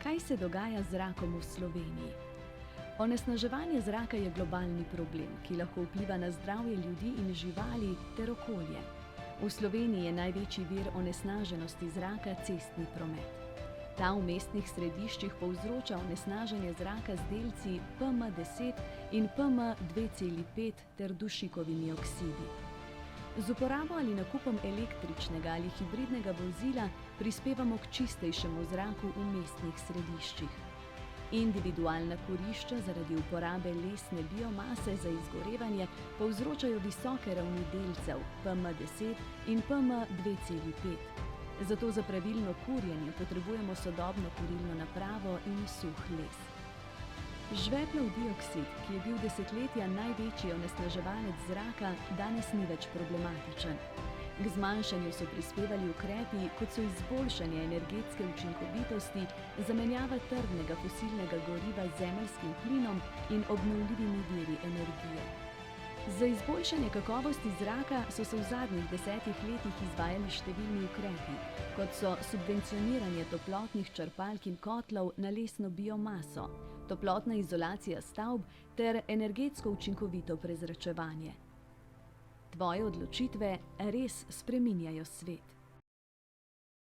Kaj se dogaja z zrakom v Sloveniji? Onesnaževanje zraka je globalni problem, ki lahko vpliva na zdravje ljudi in živali ter okolje. V Sloveniji je največji vir onesnaženosti zraka cestni promet. Ta v mestnih središčih povzroča onesnaženje zraka z delci PM10 in PM2,5 ter dušikovimi oksidi. Z uporabo ali nakupom električnega ali hibridnega vozila prispevamo k čistejšemu zraku v mestnih središčih. Individualna kurišča zaradi uporabe lesne biomase za izgorevanje povzročajo visoke ravni delcev PM10 in PM2,5. Zato za pravilno kurjenje potrebujemo sodobno kurilno napravo in suh les. Žveplov dioksid, ki je bil desetletja največji onesnaževalec zraka, danes ni več problematičen. K zmanjšanju so prispevali ukrepi, kot so izboljšanje energetske učinkovitosti, zamenjava trdnega fosilnega goriva z zemeljskim plinom in obnovljivimi viri energije. Za izboljšanje kakovosti zraka so se v zadnjih 10 letih izvajali številni ukrepi, kot so subvencioniranje toplotnih črpalk in kotlov na lesno biomaso, toplotna izolacija stavb ter energetsko učinkovito prezračevanje. Tvoje odločitve res spreminjajo svet.